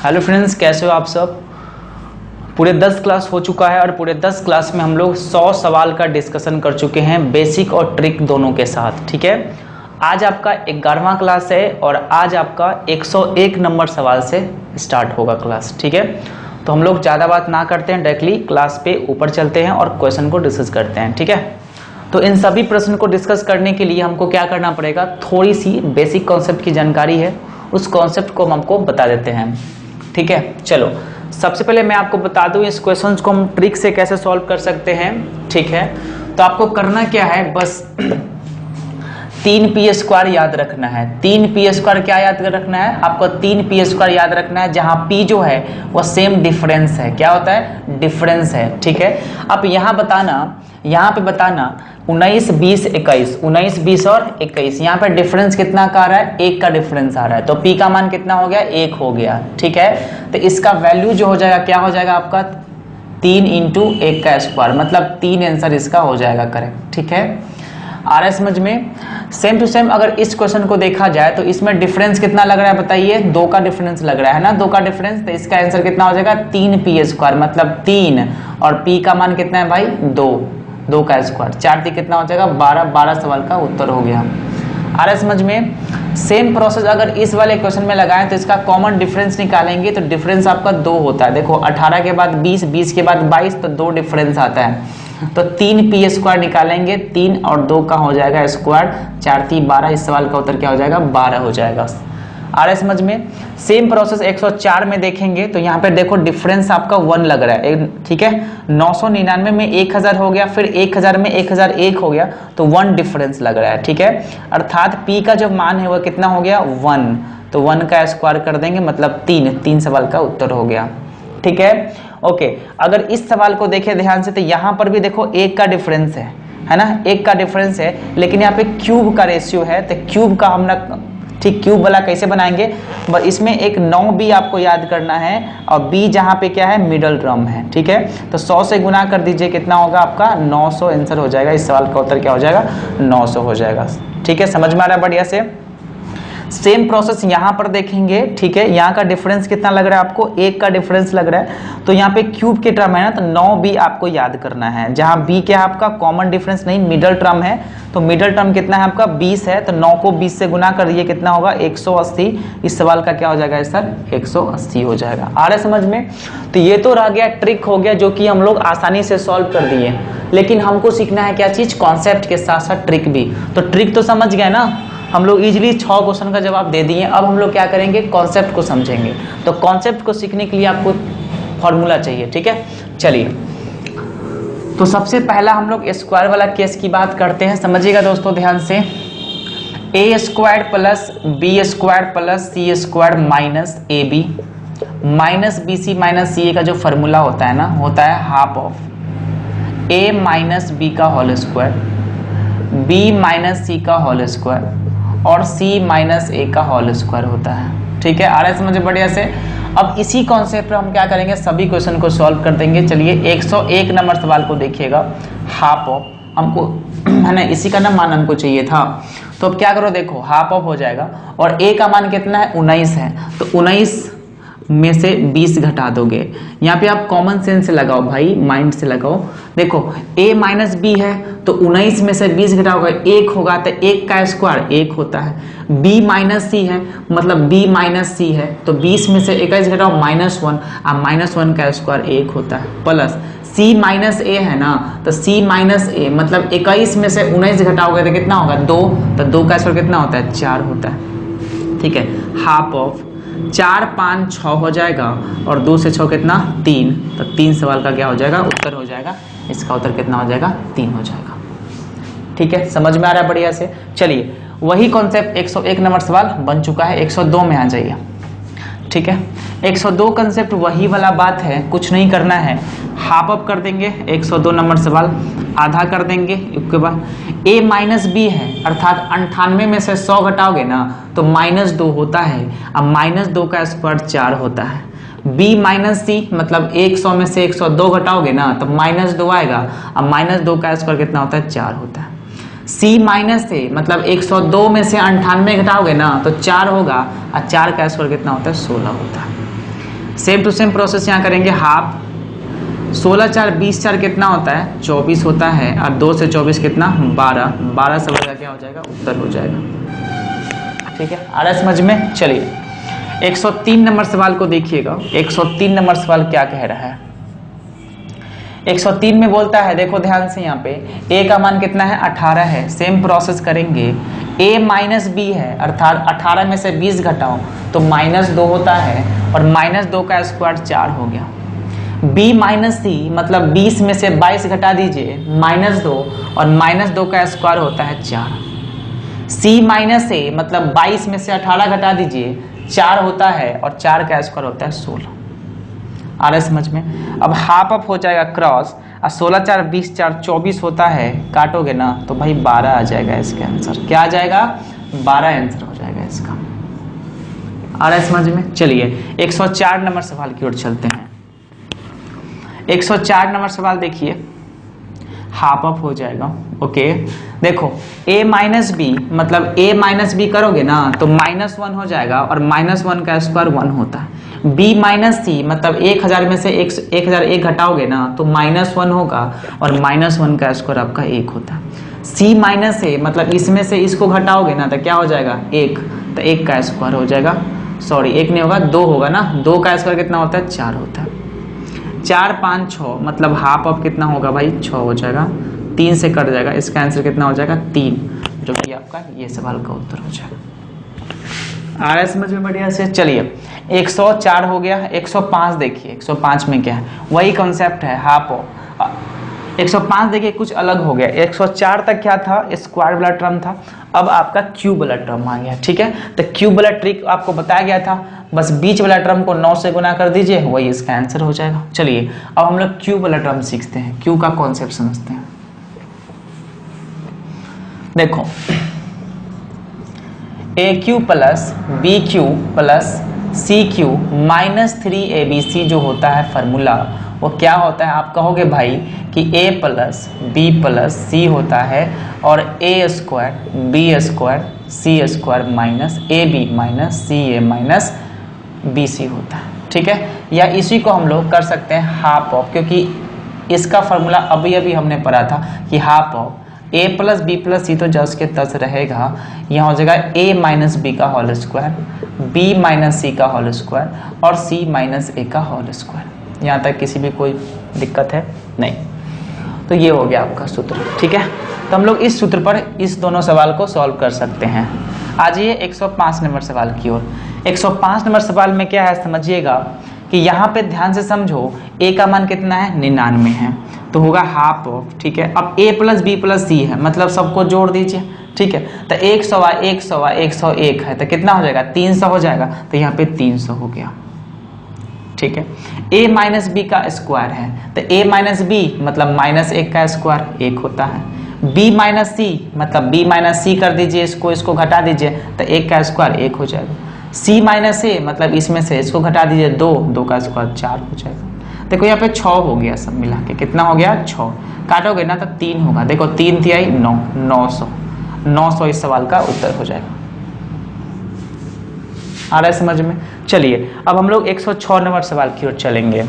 Hello friends, कैसे हो आप सब। पूरे 10 क्लास हो चुका है और पूरे 10 क्लास में हम लोग 100 सवाल का डिस्कशन कर चुके हैं, बेसिक और ट्रिक दोनों के साथ। ठीक है, आज आपका 11वां क्लास है और आज आपका 101 नंबर सवाल से स्टार्ट होगा क्लास। ठीक है, तो हम लोग ज़्यादा बात ना करते हैं, डायरेक्टली क्लास पे ऊपर चलते हैं और क्वेश्चन को डिस्कस करते हैं। ठीक है, तो इन सभी प्रश्न को डिस्कस करने के लिए हमको क्या करना पड़ेगा, थोड़ी सी बेसिक कॉन्सेप्ट की जानकारी है, उस कॉन्सेप्ट को हमको बता देते हैं। ठीक है, चलो सबसे पहले मैं आपको बता दूं इस क्वेश्चन को हम ट्रिक से कैसे सॉल्व कर सकते हैं। ठीक है, तो आपको करना क्या है, बस 3p² याद रखना है। 3p² क्या याद रखना है आपको, 3p² याद रखना है, जहां p जो है वो सेम डिफरेंस है। क्या होता है, डिफरेंस है। ठीक है, अब यहाँ पे बताना 19, 20, 21, 19, 20 और 21, यहाँ पे डिफरेंस कितना का आ रहा है, 1 का डिफरेंस आ रहा है, तो p का मान कितना हो गया, 1 हो गया। ठीक है, तो इसका वैल्यू जो हो जाएगा, क्या हो जाएगा आपका 3 × 1 का स्क्वायर, मतलब 3 आंसर इसका हो जाएगा करेक्ट। ठीक है, आ रहा है समझ में। सेम टू सेम अगर इस क्वेश्चन को देखा जाए तो इसमें डिफरेंस कितना लग रहा है बताइए, 2 का डिफरेंस लग रहा है ना, 2 का डिफरेंस, तो इसका आंसर कितना हो जाएगा 3p², मतलब 3, और p का मान कितना है भाई 2 का स्क्वायर, 4 3 कितना हो जाएगा 12 सवाल का उत्तर हो गया। आ रहा है समझ में। सेम प्रोसेस अगर इस वाले क्वेश्चन में लगाएं तो इसका कॉमन डिफरेंस निकालेंगे तो डिफरेंस आपका 2 होता है। देखो 18 के बाद 20, 20 के बाद 22, तो 2 डिफरेंस आता है, तो 3p² निकालेंगे, 3 और 2 का हो जाएगा स्क्वायर, 4 3 12, इस सवाल का उत्तर क्या हो जाएगा 12 हो जाएगा। आ रहा है समझ में। सेम प्रोसेस 104 में देखेंगे तो यहाँ पे देखो डिफरेंस आपका 1 लग रहा है। ठीक है, 999 में 1000 हो गया, फिर 1000 में 1001 हो गया, तो 1 डिफरेंस लग रहा है। ठीक है, अर्थात p का जो मान है वो कितना हो गया 1, तो 1 का स्क्वायर कर देंगे, मतलब 3 सवाल का उत्तर हो गया। ठीक है, ओके। अगर इस सवाल को देखें ध्यान से तो यहाँ पर भी देखो 1 का डिफरेंस है ना, 1 का डिफरेंस है, लेकिन यहाँ पे क्यूब का रेशियो है, तो क्यूब का हम ठीक क्यूब वाला कैसे बनाएंगे, बस इसमें एक 9b आपको याद करना है, और b जहाँ पे क्या है मिडल टर्म है। ठीक है, तो 100 से गुना कर दीजिए, कितना होगा आपका 900 आंसर हो जाएगा, इस सवाल का उत्तर क्या हो जाएगा 900 हो जाएगा। ठीक है, समझ में आ रहा है बढ़िया से। सेम प्रोसेस यहाँ पर देखेंगे। ठीक है, यहाँ का डिफरेंस कितना लग रहा है आपको, 1 का डिफरेंस लग रहा है, तो यहाँ पे क्यूब के टर्म है ना, तो 9b आपको याद करना है, जहाँ b क्या है आपका कॉमन डिफरेंस नहीं, मिडल टर्म है, तो मिडल टर्म कितना है आपका 20 है, तो 9 को 20 से गुना कर दिए, कितना होगा 180, इस सवाल का क्या हो जाएगा सर 180 हो जाएगा। आ रहा है समझ में। तो ये तो रह गया ट्रिक हो गया, जो कि हम लोग आसानी से सॉल्व कर दिए, लेकिन हमको सीखना है क्या चीज, कॉन्सेप्ट के साथ साथ ट्रिक भी। तो ट्रिक तो समझ गए ना, हम लोग इजीली 6 क्वेश्चन का जवाब दे दिए, अब हम लोग क्या करेंगे, कॉन्सेप्ट को समझेंगे। तो कॉन्सेप्ट को सीखने के लिए आपको फॉर्मूला चाहिए। ठीक है, चलिए तो सबसे पहला हम लोग स्क्वायर वाला केस की बात करते हैं, समझिएगा दोस्तों ध्यान से। a² + b² + c² minus ab minus bc minus ca का जो फॉर्मूला होता है ना, होता है हाफ ऑफ a - b का होल स्क्वायर, b - c का होल स्क्वायर और c - a का होल स्क्वायर होता है। ठीक है, आ रहा है समझ बढ़िया से। अब इसी कॉन्सेप्ट पर हम क्या करेंगे, सभी क्वेश्चन को सॉल्व कर देंगे। चलिए 101 नंबर सवाल को देखिएगा, हाफ ऑफ हमको है ना, इसी का ना मान हमको चाहिए था, तो अब क्या करो, देखो हाफ ऑफ हो जाएगा, और a का मान कितना है 19 है, तो 19 में से 20 घटा दोगे। यहाँ पे आप कॉमन सेंस से लगाओ भाई, माइंड से लगाओ। देखो a - b है, तो 19 में से 20 घटाओगे 1 होगा, तो 1 का स्क्वायर 1 होता है। b - c है, मतलब b - c है, तो 20 में से 21 घटाओ -1, अब -1 का स्क्वायर 1 होता है, प्लस c - a है ना, तो c - a मतलब 21 में से 19 घटाओगे तो कितना होगा 2, तो 2 का स्क्वायर कितना होता है 4 होता है। ठीक है, हाफ ऑफ 4 5 6 हो जाएगा, और 2 से 6 कितना 3, तो 3 सवाल का क्या हो जाएगा उत्तर हो जाएगा, इसका उत्तर कितना हो जाएगा 3 हो जाएगा। ठीक है, समझ में आ रहा है बढ़िया से। चलिए वही कॉन्सेप्ट 101 नंबर सवाल बन चुका है, 102 में आ जाइए। ठीक है, 102 कंसेप्ट वही वाला बात है, कुछ नहीं करना है, हाफ अप कर देंगे 102 नंबर सवाल, आधा कर देंगे, उसके बाद a - b है, अर्थात 98 में से 100 घटाओगे ना तो -2 होता है, अब -2 का स्क्वायर 4 होता है। b - c मतलब 100 में से 102 घटाओगे ना तो -2 आएगा, अब -2 का स्क्वायर कितना होता है 4 होता है। c - a मतलब 102 में से 98 घटाओगे ना तो 4 होगा, और 4 का स्क्वायर कितना होता है 16 होता है। सेम टू सेम प्रोसेस यहाँ करेंगे। हाफ 16 4 20 4 कितना होता है 24 होता है, और 2 से 24 कितना 12, 12 से बड़ा क्या हो जाएगा उत्तर हो जाएगा। ठीक है, आ रहा है समझ में। चलिए 103 नंबर सवाल को देखिएगा। 103 नंबर सवाल क्या कह रहा है। 103 में बोलता है, देखो ध्यान से, यहाँ पे a का मान कितना है 18 है। सेम प्रोसेस करेंगे, a माइनस बी है, अर्थात 18 में से 20 घटाओ तो -2 होता है, और -2 का स्क्वायर 4 हो गया। b माइनस सी मतलब 20 में से 22 घटा दीजिए -2, और -2 का स्क्वायर होता है 4। c माइनस ए मतलब 22 में से 18 घटा दीजिए 4 होता है, और 4 का स्क्वायर होता है 16। आ रहा है समझ में। अब हाफ अप हो जाएगा क्रॉस, और 16 4 20 4 24 होता है, काटोगे ना तो भाई 12 आ जाएगा इसका आंसर। क्या आ जाएगा 12 आंसर हो जाएगा इसका। आ रहा है समझ में। चलिए 104 नंबर सवाल की ओर चलते हैं। 104 नंबर सवाल देखिए, हाफ अप हो जाएगा। ओके, देखो a माइनस बी मतलब a माइनस बी करोगे ना तो -1 हो जाएगा, और -1 का स्क्वायर 1 होता है। b माइनस सी मतलब 1000 में से 1001 घटाओगे ना तो -1 होगा, और -1 का स्क्वायर आपका 1 होता है। c माइनस ए मतलब इसमें से इसको घटाओगे ना तो क्या हो जाएगा 1, तो 1 का स्क्वायर हो जाएगा, सॉरी 1 नहीं होगा 2 होगा ना, 2 का स्क्वायर कितना होता है 4 होता है। 4 5 6 मतलब हाफ अप कितना होगा भाई 6 हो जाएगा, 3 से कट जाएगा, इसका आंसर कितना हो जाएगा 3, जो कि आपका ये सवाल का उत्तर हो जाएगा। आ रहा है समझ में बढ़िया से। चलिए 104 हो गया। 105 देखिए, 105 में क्या है, वही कॉन्सेप्ट है हाफ अप। 105 देखिए कुछ अलग हो गया। 104 तक क्या था स्क्वायर वाला टर्म था, अब आपका क्यूब वाला टर्म आ गया। ठीक है, तो क्यूब वाला ट्रिक आपको बताया गया था, बस बीच वाला टर्म को 9 से गुना कर दीजिए, वही इसका आंसर हो जाएगा। चलिए अब हम लोग क्यूब वाला टर्म सीखते हैं, क्यूब का कॉन्सेप्ट समझते हैं। देखो a cube plus B cube plus C cube minus 3abc जो होता है फार्मूला, वो क्या होता है आप कहोगे भाई कि a plus B plus C होता है, और a square B square C square minus A B minus C A minus B C होता है। ठीक है, या इसी को हम लोग कर सकते हैं हाफ ऑफ, क्योंकि इसका फार्मूला अभी अभी हमने पढ़ा था कि half of a plus B plus c तो जस के तस रहेगा, यहाँ हो जाएगा a माइनस बी का whole square, b minus c का होल स्क्वायर, और c माइनस ए का होल स्क्वायर। यहाँ तक किसी भी कोई दिक्कत है नहीं, तो ये हो गया आपका सूत्र। ठीक है, तो हम लोग इस सूत्र पर इस दोनों सवाल को सॉल्व कर सकते हैं। आ जाइए 105 नंबर सवाल की ओर। 105 नंबर सवाल में क्या है समझिएगा कि यहाँ पे ध्यान से समझो, a का मान कितना है 99 है, तो होगा हाफ ऑफ। ठीक है, अब a plus B plus c है मतलब सबको जोड़ दीजिए। ठीक है, तो 100 101 है, तो कितना हो जाएगा 300 हो जाएगा, तो यहाँ पे 300 हो गया। ठीक है, a माइनस बी का स्क्वायर है, तो a माइनस बी मतलब -1 का स्क्वायर 1 होता है। b माइनस सी मतलब b माइनस सी कर दीजिए, इसको घटा दीजिए, तो 1 का स्क्वायर 1 हो जाएगा। c माइनस ए मतलब इसमें से इसको घटा दीजिए 2 का स्क्वायर 4 हो जाएगा। देखो यहाँ पे 6 हो गया, सब मिला के कितना हो गया 6, काटोगे ना तो 3 होगा। देखो 3 थी आई 9, 900 इस सवाल का उत्तर हो जाएगा। आ रहा है समझ में। चलिए अब हम लोग 106 नंबर सवाल की ओर चलेंगे।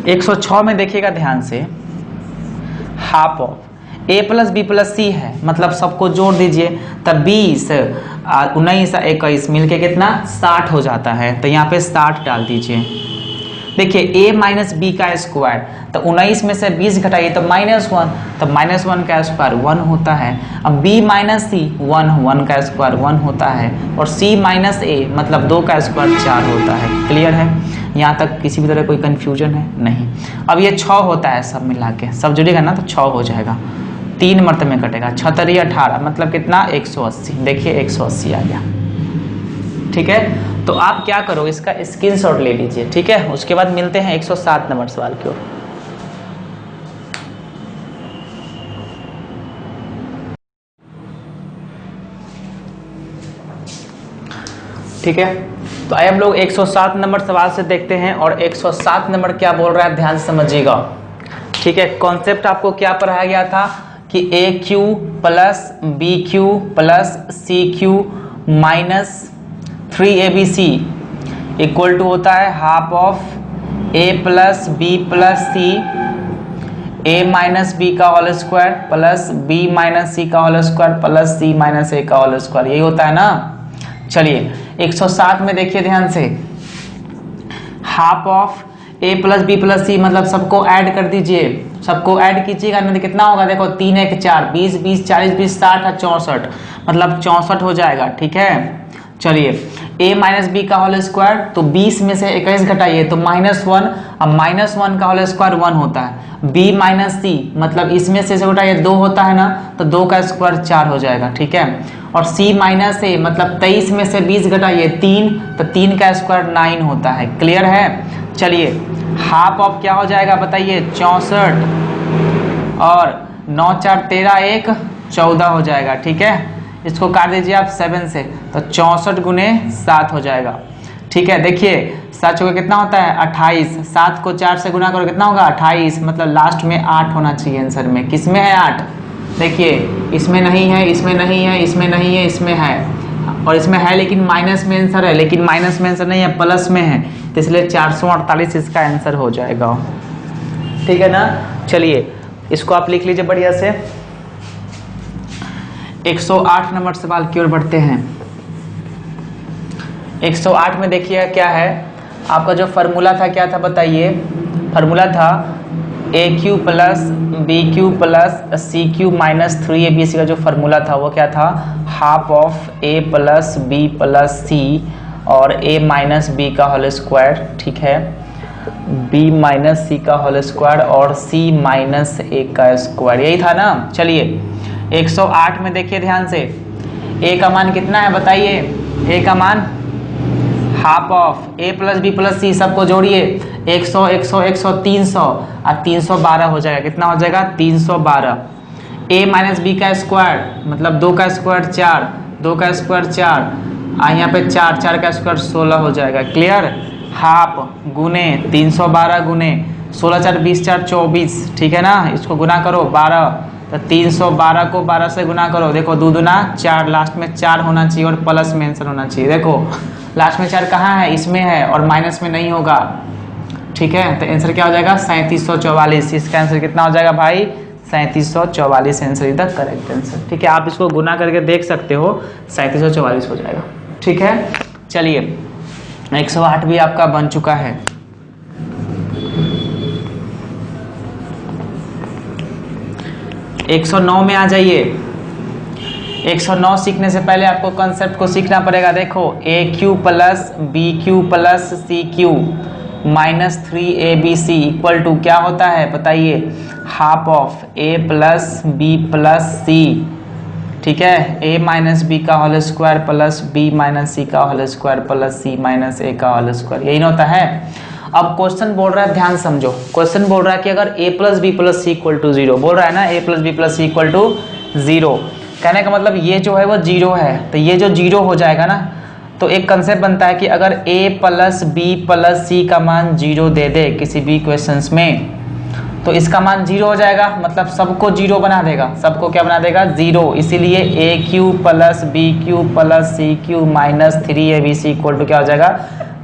106 में देखिएगा ध्यान से, half of a plus B plus c है मतलब सबको जोड़ दीजिए, तब 20 19 21 मिलके कितना 60 हो जाता है, तो यहाँ पे 60 डाल दीजिए। देखिए a माइनस बी का स्क्वायर, तो 19 में से 20 घटाइए तो -1, तो -1 का स्क्वायर 1 होता है। अब b माइनस सी 1 का स्क्वायर 1 होता है, और c माइनस ए मतलब 2 का स्क्वायर 4 होता है। क्लियर है, यहाँ तक किसी भी तरह कोई कंफ्यूजन है नहीं। अब ये 6 होता है, सब मिला के सब जुड़ेगा ना तो 6 हो जाएगा, 3 मर्तबे में कटेगा, 6 3 18 मतलब कितना 180। देखिए 180 आ गया। ठीक है, तो आप क्या करो इसका स्क्रीनशॉट ले लीजिए। ठीक है, उसके बाद मिलते हैं 107 नंबर सवाल की ओर। ठीक है, तो आइए हम लोग 107 नंबर सवाल से देखते हैं, और 107 नंबर क्या बोल रहा है ध्यान से समझिएगा। ठीक है, कॉन्सेप्ट आपको क्या पढ़ाया गया था कि a cube plus B cube plus C cube minus 3abc equal to होता है half of a plus B plus c, a minus b का whole square plus b minus c का whole square plus c minus a का whole square, यही होता है ना। चलिए 107 में देखिए ध्यान से, half of a plus B plus c, मतलब सबको ऐड कर दीजिए, सबको ऐड कीजिएगा ना, कितना होगा देखो 3 1 4 20 20 40 20 60 और 64, मतलब 64 हो जाएगा, ठीक है। चलिए a माइनस बी का होल स्क्वायर, तो 20 में से 21 घटाइए तो -1, अब -1 का होल स्क्वायर 1 होता है। b माइनस सी, मतलब इसमें से घटाइए 2 होता है ना, तो 2 का स्क्वायर 4 हो जाएगा, ठीक है। और c माइनस a, मतलब 23 में से 20 घटाइए 3, तो 3 का स्क्वायर 9 होता है, क्लियर है। चलिए हाफ ऑफ क्या हो जाएगा बताइए 64, और 9 4 13 1 14 हो जाएगा, ठीक है। इसको काट दीजिए आप 7 से, तो 64 गुने 7 हो जाएगा, ठीक है। देखिए 7 चौके कितना होता है 28, 7 को 4 से गुना करो कितना होगा 28, मतलब लास्ट में 8 होना चाहिए आंसर में। किसमें है 8, देखिए इसमें नहीं है, इसमें नहीं है, इसमें नहीं है, इसमें है, और इसमें है लेकिन माइनस में आंसर है, लेकिन माइनस में आंसर नहीं है, प्लस में है, तो इसलिए 448 इसका आंसर हो जाएगा, ठीक है ना। चलिए इसको आप लिख लीजिए बढ़िया से। 108 नंबर सवाल की ओर बढ़ते हैं। 108 में देखिए क्या है, आपका जो फार्मूला था क्या था बताइए, फार्मूला था a cube plus B cube plus C cube minus 3abc का जो फार्मूला था वो क्या था, half of a plus B plus c और ए माइनस बी का होल स्क्वायर, ठीक है, b माइनस सी का होल स्क्वायर और c माइनस ए का स्क्वायर, यही था ना। चलिए 108 में देखिए ध्यान से, a का मान कितना है बताइए, a का मान half of a plus B plus c, सबको जोड़िए 100 100 100 300 और 312 हो जाएगा, कितना हो जाएगा 312। a माइनस बी का स्क्वायर, मतलब 2 का स्क्वायर 4, 2 का स्क्वायर 4, यहाँ पे 4 4 का स्क्वायर 16 हो जाएगा, क्लियर। हाफ गुने 312 गुने 16 4 20 4 24, ठीक है ना, इसको गुना करो 12, तो 312 को 12 से गुना करो, देखो 2 दूना 4, लास्ट में 4 होना चाहिए और प्लस में आंसर होना चाहिए, देखो लास्ट में 4 कहाँ है, इसमें है और माइनस में नहीं होगा, ठीक है। तो आंसर क्या हो जाएगा 3744, इसका आंसर कितना हो जाएगा भाई 3744, answer is the correct answer, ठीक है। आप इसको गुना करके देख सकते हो, 3744 हो जाएगा, ठीक है। चलिए 108 भी आपका बन चुका है। 109 में आ जाइए। 109 सीखने से पहले आपको कॉन्सेप्ट को सीखना पड़ेगा। देखो a cube plus B cube plus C cube minus 3abc equal to क्या होता है बताइए, half of a plus B plus c, ठीक है, a माइनस बी का whole square plus b minus c का whole square plus c minus a का whole square, यही होता है। अब क्वेश्चन बोल रहा है, ध्यान समझो, क्वेश्चन बोल रहा है कि अगर a plus B plus C equal to 0, बोल रहा है ना a plus B plus C equal to 0, कहने का मतलब ये जो है वो 0 है, तो ये जो 0 हो जाएगा ना, तो एक कंसेप्ट बनता है कि अगर a प्लस बी प्लस सी का मान 0 दे दे किसी भी क्वेश्चंस में, तो इसका मान 0 हो जाएगा, मतलब सबको 0 बना देगा, सबको क्या बना देगा 0, इसीलिए a cube plus B cube plus C cube minus 3abc equal to क्या हो जाएगा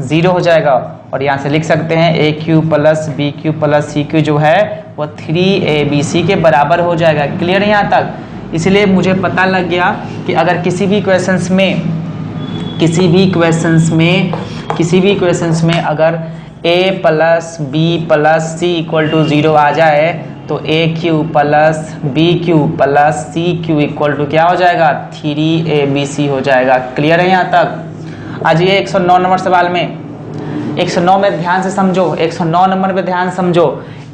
0 हो जाएगा। और यहाँ से लिख सकते हैं a cube plus B cube plus C cube जो है वो 3abc के बराबर हो जाएगा, क्लियर है यहाँ तक। इसलिए मुझे पता लग गया कि अगर किसी भी क्वेश्चंस में अगर a plus B plus C equal to 0 आ जाए तो a cube plus B cube plus C cube equal to क्या हो जाएगा 3abc हो जाएगा, क्लियर है यहाँ तक। आज ये 109 नंबर सवाल में 109 में ध्यान से समझो, 109 नंबर में ध्यान समझो,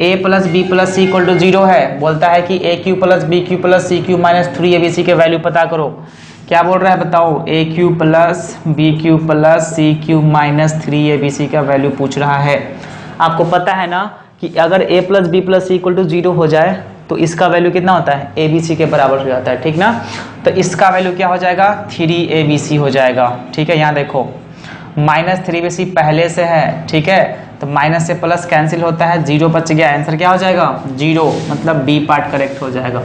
a plus B plus C equal to 0 है, बोलता है कि a cube plus B cube plus C cube minus 3abc के वैल्यू पता करो। क्या बोल रहा है बताओ, a cube plus B cube plus C cube minus 3abc का वैल्यू पूछ रहा है। आपको पता है ना कि अगर a plus B plus C equal to 0 हो जाए तो इसका वैल्यू कितना होता है abc के बराबर हो जाता है, ठीक ना। तो इसका वैल्यू क्या हो जाएगा 3abc हो जाएगा, ठीक है। यहाँ देखो माइनस 3abc पहले से है, ठीक है, तो माइनस से प्लस कैंसिल होता है, 0 बच गया, आंसर क्या हो जाएगा 0, मतलब बी पार्ट करेक्ट हो जाएगा,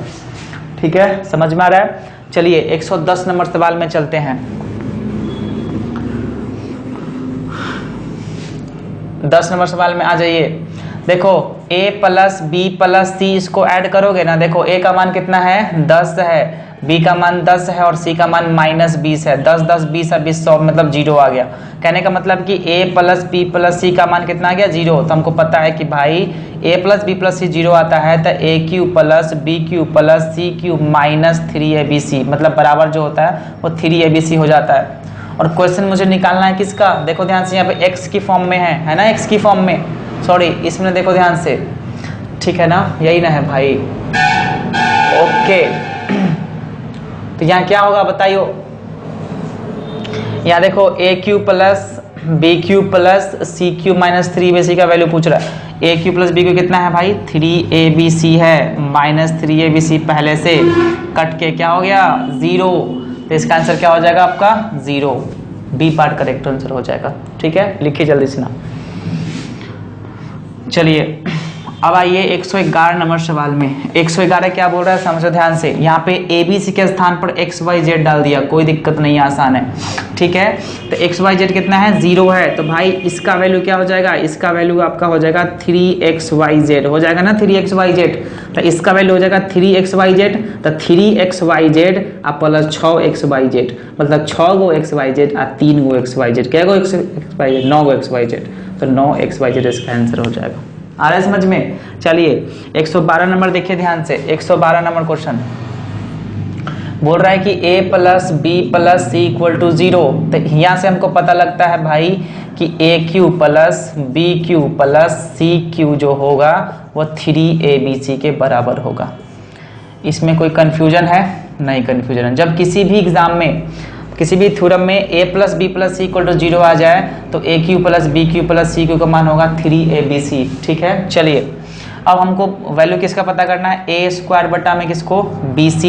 ठीक है, समझ में आ रहा है। चलिए 110 नंबर सवाल में चलते हैं। 10 नंबर सवाल में आ जाइए। देखो a प्लस बी प्लस सी, इसको ऐड करोगे ना, देखो a का मान कितना है 10 है, b का मान 10 है और c का मान -20 है। 10 10 20 20 100 मतलब 0 आ गया। कहने का मतलब कि a प्लस बी प्लस सी का मान कितना आ गया 0। तो हमको पता है कि भाई a plus B plus C 0 आता है, तो a cube plus B cube plus C cube minus 3abc मतलब बराबर जो होता है वो 3abc हो जाता है। और क्वेश्चन मुझे निकालना है किसका, देखो ध्यान से, यहाँ पे x की फॉर्म में है ना, x की फॉर्म में, सॉरी इसमें देखो ध्यान से, ठीक है ना, यही ना है भाई, ओके। तो यहाँ क्या होगा बताइयो, यहाँ देखो a cube plus B cube plus C cube minus 3abc का वैल्यू पूछ रहा है। a cube plus B cube कितना है भाई 3abc है, माइनस 3abc पहले से कट के क्या हो गया 0। तो इसका आंसर क्या हो जाएगा आपका 0, बी पार्ट करेक्ट आंसर हो जाएगा। ठीक है, लिखिए जल्दी से ना। चलिए अब आइए 111 नंबर सवाल में। 111 क्या बोल रहा है समझो ध्यान से। यहाँ पे ABC के स्थान पर XYZ डाल दिया, कोई दिक्कत नहीं है, आसान है। ठीक है, तो XYZ कितना है 0 है, तो भाई इसका वैल्यू क्या हो जाएगा, इसका वैल्यू आपका हो जाएगा 3XYZ हो जाएगा ना, 3XYZ। तो इसका वैल्यू हो जाएगा 3XYZ, तो 3XYZ आप प्लस 6XYZ मतलब 6 गो XYZ और 3 गो XYZ, क्या गो XYZ 9 गो XYZ, तो 9XYZ इसका आंसर हो जाएगा। आ रहा है समझ में। चलिए 112 नंबर देखिए ध्यान से। 112 नंबर क्वेश्चन बोल रहा है कि a plus B plus C equal to 0। तो यहाँ से हमको पता लगता है भाई कि a cube plus B cube plus C cube जो होगा वो 3abc के बराबर होगा। इसमें कोई कंफ्यूजन है नहीं, कंफ्यूजन है। जब किसी भी एग्जाम में किसी भी थ्योरम में a plus B plus C equal to 0 आ जाए तो a cube plus B cube plus C cube का मान होगा 3abc। ठीक है, चलिए अब हमको वैल्यू किसका पता करना है, a स्क्वायर बटा में किसको bc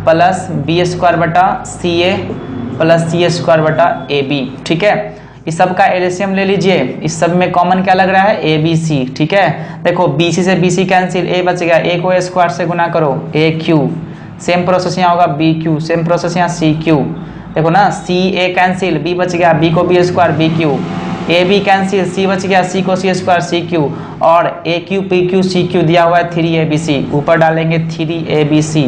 प्लस बी स्क्वायर बटा ca प्लस सी स्क्वायर बटा ab। ठीक है, इस सब का एलसीएम ले लीजिए। इस सब में कॉमन क्या लग रहा है abc। ठीक है, देखो bc से bc कैंसिल, a बच गया, a को a स्क्वायर से गुना करो aq, सेम प्रोसेस यहाँ होगा bq, सेम प्रोसेस यहाँ cq, देखो ना सी ए कैंसिल, बी बच गया, बी को B square B Q, A B cancel, C बच गया, सी को सी स्क्वायर सी क्यू, और A Q P Q C Q दिया हुआ है 3abc, ऊपर डालेंगे 3abc,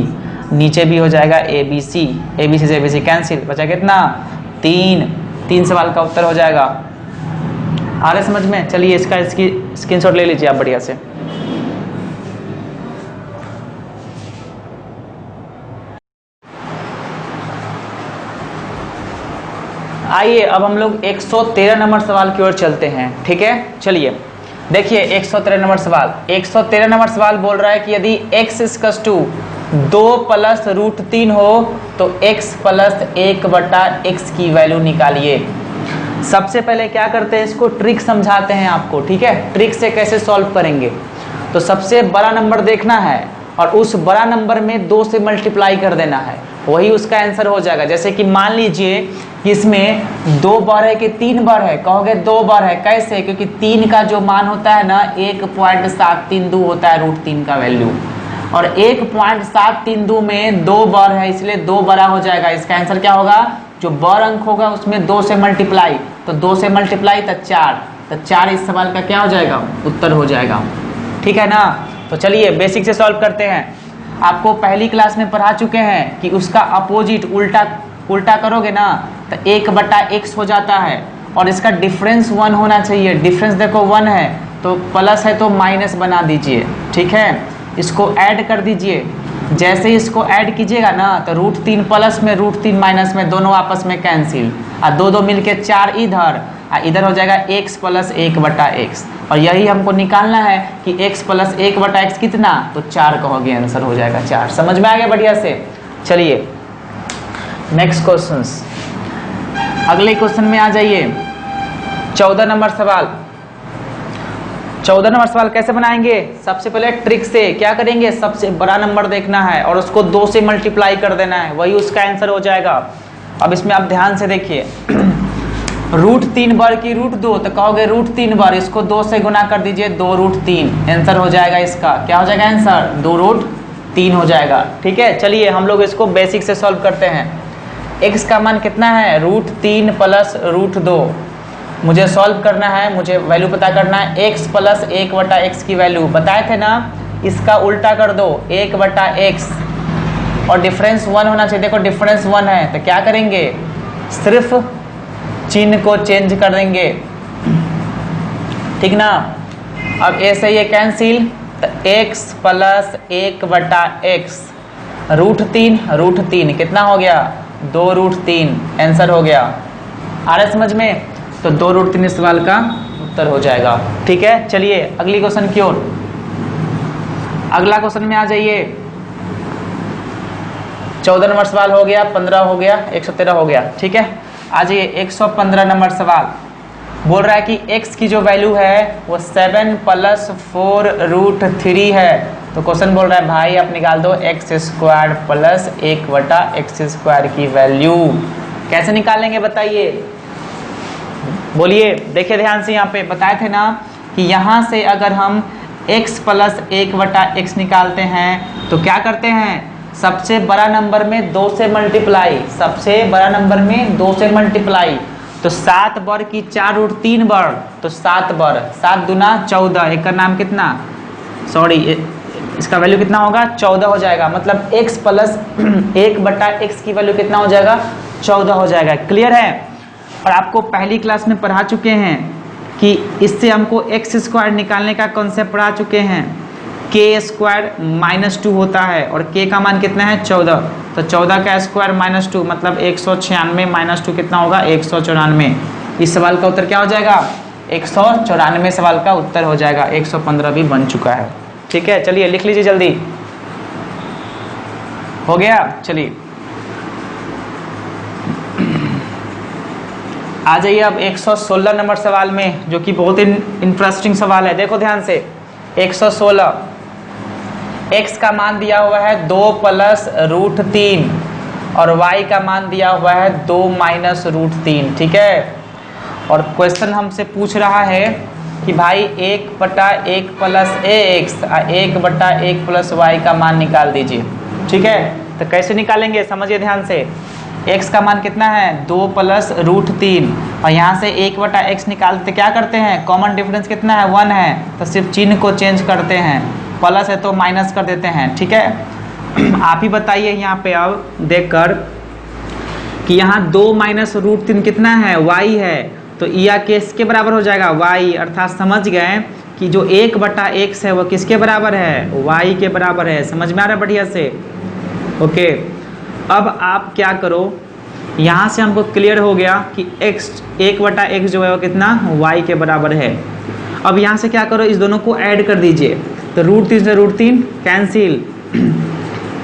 नीचे भी हो जाएगा abc, abc से abc कैंसिल, बचा कितना 3 सवाल का उत्तर हो जाएगा। आ रहे समझ में। चलिए इसका स्क्रीनशॉट ले लीजिए आप बढ़िया से। आइए अब हम लोग 113 नंबर सवाल की ओर चलते हैं। ठीक है, चलिए देखिए 113 नंबर सवाल। 113 नंबर सवाल बोल रहा है कि यदि x इक्वल्स टू 2 प्लस √3 हो तो x प्लस 1/x की वैल्यू निकालिए। सबसे पहले क्या करते हैं, इसको ट्रिक समझाते हैं आपको। ठीक है, ट्रिक से कैसे सॉल्व करेंगे, तो सबसे बड़ा नंबर देखना है और उस बड़ा नंबर में 2 से मल्टीप्लाई कर देना है, वही उसका आंसर हो जाएगा। जैसे कि मान लीजिए कि इसमें 2 बार है कि 3 बार है, कहोगे 2 बार है, कैसे, क्योंकि 3 का जो मान होता है ना 1.732 होता है √3 का वैल्यू, और 1.732 में 2 बार है इसलिए 2 बड़ा हो जाएगा। इसका आंसर क्या होगा, जो बड़ा अंक होगा उसमें 2 से मल्टीप्लाई, तो 2 से मल्टीप्लाई तो 4, तो 4 इस सवाल का क्या हो जाएगा, उत्तर हो जाएगा। ठीक है ना। तो चलिए बेसिक से सॉल्व करते हैं। आपको पहली क्लास में पढ़ा चुके हैं कि उसका अपोजिट उल्टा करोगे ना तो 1/x हो जाता है, और इसका डिफरेंस 1 होना चाहिए। डिफरेंस देखो 1 है तो प्लस है तो माइनस बना दीजिए। ठीक है, इसको ऐड कर दीजिए। जैसे ही इसको ऐड कीजिएगा ना तो √3 प्लस में √3 माइनस में दोनों आपस में कैंसिल, और 2 मिलके 4 इधर, और इधर हो जाएगा x प्लस 1/x, और यही हमको निकालना है कि x प्लस 1/x कितना, तो 4 कहोगे आंसर हो जाएगा 4। समझ में आ गया बढ़िया से। चलिए नेक्स्ट क्वेश्चन, अगले क्वेश्चन में आ जाइए। 14 नंबर सवाल। 14 नंबर सवाल कैसे बनाएंगे, सबसे पहले ट्रिक से क्या करेंगे, सबसे बड़ा नंबर देखना है और उसको 2 से मल्टीप्लाई कर देना है, वही उसका आंसर हो जाएगा। अब इसमें आप ध्यान से देखिए, √3 बार की √2, तो कहोगे √3 बार, इसको 2 से गुना कर दीजिए, 2√3 आंसर हो जाएगा। इसका क्या हो जाएगा आंसर, 2√3 हो जाएगा। ठीक है, चलिए हम लोग इसको बेसिक से सॉल्व करते हैं। x का मान कितना है, √3 प्लस √2, मुझे सॉल्व करना है, मुझे वैल्यू पता करना है। x प्लस 1/x की वैल्यू बताए थे ना, इसका उल्टा कर दो 1/x और डिफरेंस 1 होना चाहिए। देखो डिफरेंस 1 है तो क्या करेंगे, सिर्फ चिन्ह को चेंज कर देंगे, ठीक ना। अब ऐसे ये कैंसिल, तो x प्लस 1/x √3 कितना हो गया, 2√3 आंसर हो गया। आ रहा है समझ में, तो 2√3 इस सवाल का उत्तर हो जाएगा। ठीक है, चलिए अगली क्वेश्चन की ओर। अगला क्वेश्चन में आ जाइए। 14 नंबर सवाल हो गया, 15 हो गया, 113 हो गया। ठीक है, आ जाइए 115 नंबर सवाल। बोल रहा है कि x की जो वैल्यू है वो 7 + 4√3 है। तो क्वेश्चन बोल रहा है भाई आप निकाल दो x² + 1/x² की वैल्यू। कैसे निकालेंगे बताइए, बोलिए। देखिए ध्यान से, यहाँ पे बताए थे ना कि यहाँ से अगर हम x + 1/x निकालते हैं तो क्या करते हैं, सबसे बड़ा नंबर में 2 से मल्टीप्लाई, सबसे बड़ा नंबर में 2 से मल्टीप्लाई। तो 7 बर की 4√3 बर, तो 7 बर, 7 दूना 14, एक का नाम कितना, सॉरी इसका वैल्यू कितना होगा, 14 हो जाएगा। मतलब x + 1/x की वैल्यू कितना हो जाएगा, 14 हो जाएगा। क्लियर है। और आपको पहली क्लास में पढ़ा चुके हैं कि इससे हमको x² निकालने का कॉन्सेप्ट पढ़ा चुके हैं। k² -2 होता है और k का मान कितना है, 14। तो 14 का स्क्वायर -2 मतलब 196 -2 कितना होगा, 194। इस सवाल का उत्तर क्या हो जाएगा, 194 सवाल का उत्तर हो जाएगा। 115 भी बन चुका है। ठीक है, चलिए लिख लीजिए जल्दी। हो गया, चलिए आ जाइए अब 116 नंबर सवाल में, जो कि बहुत ही इंटरेस्टिंग सवाल है। देखो ध्यान से, 116 x का मान दिया हुआ है 2 + √3 और y का मान दिया हुआ है 2 - √3। ठीक है, और क्वेश्चन हमसे पूछ रहा है कि भाई 1/1 + ax 1/1 + y का मान निकाल दीजिए। ठीक है, तो कैसे निकालेंगे समझिए ध्यान से। x का मान कितना है, 2 + √3 और यहाँ से 1/x निकालते क्या करते हैं, कॉमन डिफरेंस कितना है, 1 है, तो सिर्फ चिन्ह को चेंज करते हैं, प्लस है तो माइनस कर देते हैं। ठीक है, आप ही बताइए यहाँ पे अब देखकर कि यहाँ 2 - √3 कितना है, y है, तो यह किसके बराबर हो जाएगा, y। अर्थात समझ गए कि जो 1/x है वो किसके बराबर है, y के बराबर है। समझ में आ रहा है बढ़िया से। ओके, अब आप क्या करो, यहाँ से हमको क्लियर हो गया कि x 1/x जो है वो कितना, y के बराबर है। अब यहाँ से क्या करो, इस दोनों को ऐड कर दीजिए, तो √3 से √3 कैंसिल,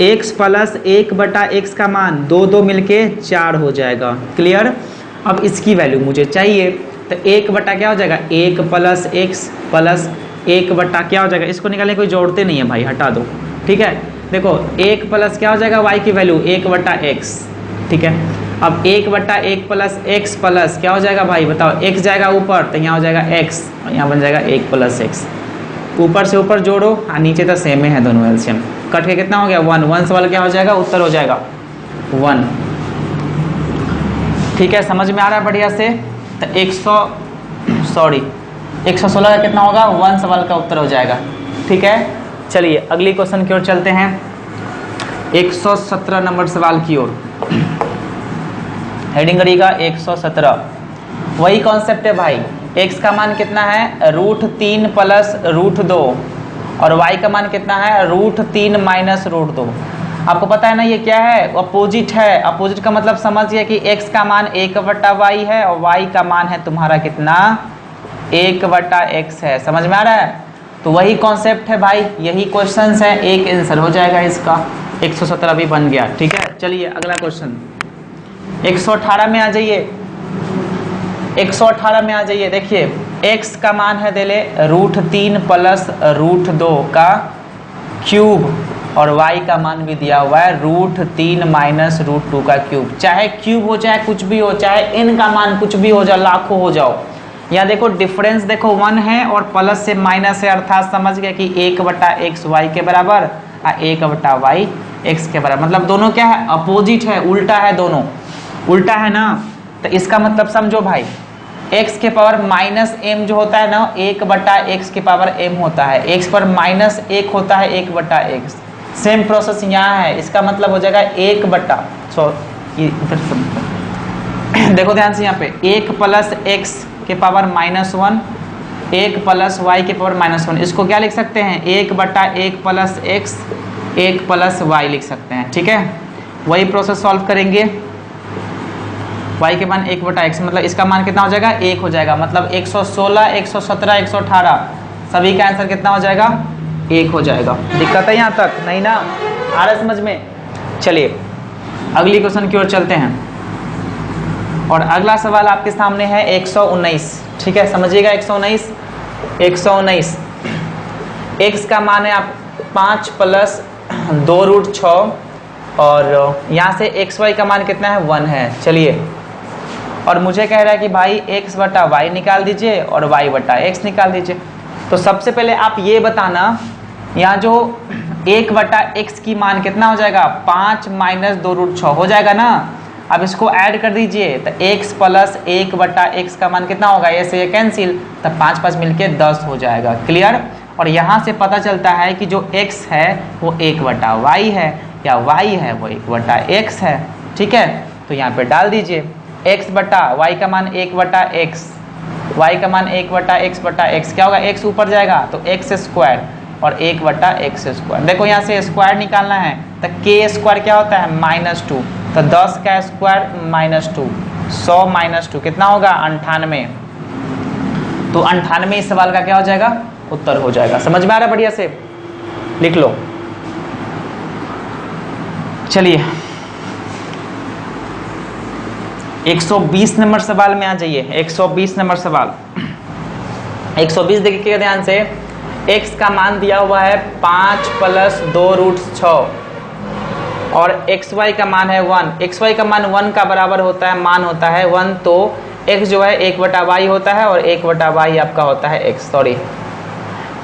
x + 1/x का मान 2 मिलके 4 हो जाएगा। क्लियर। अब इसकी वैल्यू मुझे चाहिए, तो 1/ क्या हो जाएगा, 1 + x + 1/ क्या हो जाएगा, इसको निकालने कोई जोड़ते नहीं है भाई, हटा दो। ठीक है, देखो 1 + क्या हो जाएगा, y की वैल्यू 1/x। ठीक है, अब 1/1 + x + क्या हो जाएगा भाई बताओ, x जाएगा ऊपर तो यहाँ हो जाएगा x और यहाँ बन जाएगा 1 + x। ऊपर से ऊपर जोड़ो और नीचे तो सेम है दोनों, एलसीएम कट के कितना हो गया, 1 सवाल क्या हो जाएगा, उत्तर हो जाएगा 1। ठीक है, समझ में आ रहा है बढ़िया से। तो 116 का कितना होगा, 1 सवाल का उत्तर हो जाएगा। ठीक है, चलिए अगली क्वेश्चन की ओर चलते हैं, 117 नंबर सवाल की ओर। हेडिंग करिएगा 117। वही कॉन्सेप्ट है भाई, x का मान कितना है, √3 + √2 और y का मान कितना है, √3 - √2। आपको पता है ना ये क्या है, अपोजिट है। अपोजिट का मतलब समझिए कि x का मान 1/y है और y का मान है तुम्हारा कितना, 1/x है। समझ में आ रहा है। तो वही कॉन्सेप्ट है भाई, यही क्वेश्चंस है, एक आंसर हो जाएगा इसका। 117 भी बन गया। ठीक है, चलिए अगला क्वेश्चन 118 में आ जाइए। 118 में आ जाइए, देखिए x का मान है दे ले √3 + √2 का क्यूब और y का मान भी दिया हुआ है √3 - √2 का क्यूब। चाहे क्यूब हो चाहे कुछ भी हो, चाहे n का मान कुछ भी हो जाए, लाखों हो जाओ। यहाँ देखो डिफरेंस देखो 1 है और प्लस से माइनस है, अर्थात समझ गए कि 1/x y के बराबर और 1/y x के बराबर। मतलब दोनों क्या है, अपोजिट है, उल्टा है, दोनों उल्टा है ना। तो इसका मतलब समझो भाई, x के पावर माइनस m जो होता है ना 1/x के पावर m होता है, x पर माइनस 1 होता है 1/x। सेम प्रोसेस यहाँ है, इसका मतलब हो जाएगा 1 देखो ध्यान से यहाँ पे 1 प्लस x के पावर -1 1 प्लस y के पावर -1, इसको क्या लिख सकते हैं 1/1 प्लस x 1 प्लस y लिख सकते हैं। ठीक है, वही प्रोसेस सॉल्व करेंगे। y के मान 1/x मतलब इसका मान कितना हो जाएगा 1 हो जाएगा, मतलब 116 117 118 सभी का आंसर कितना हो जाएगा 1 हो जाएगा। दिक्कत है यहाँ तक नहीं ना, आ रहा है समझ में? चलिए अगली क्वेश्चन की ओर चलते हैं और अगला सवाल आपके सामने है 119। ठीक है, समझिएगा 119 x का मान है आप 5 प्लस 2√6 और यहाँ से xy का मान कितना है 1 है। चलिए, और मुझे कह रहा है कि भाई x/y निकाल दीजिए और y/x निकाल दीजिए। तो सबसे पहले आप ये बताना यहाँ जो 1/x की मान कितना हो जाएगा 5 - 2√6 हो जाएगा ना। अब इसको ऐड कर दीजिए तो x प्लस 1/x का मान कितना होगा, ये से ये कैंसिल, तब 5 5 मिलके 10 हो जाएगा। क्लियर? और यहाँ से पता चलता है कि जो x है वो 1/y है या y है वो 1/x है। ठीक है, तो यहाँ पे डाल दीजिए x/y का मान 1/x, y का मान 1/x/x क्या होगा, x ऊपर जाएगा तो x² और 1/x²। देखो यहाँ से स्क्वायर निकालना है तो k² क्या होता है -2, तो 10 का स्क्वायर -2 100 - 2 कितना होगा 98। तो 98 इस सवाल का क्या हो जाएगा उत्तर हो जाएगा। समझ में आ रहा है? बढ़िया से लिख लो। चलिए 120 नंबर सवाल में आ जाइए। 120 नंबर सवाल 120 देखिएगा ध्यान से। x का मान दिया हुआ है 5 प्लस 2√6 और xy का मान है 1। xy का मान 1 का बराबर होता है, मान होता है 1, तो x जो है 1/y होता है और 1/y आपका होता है x, सॉरी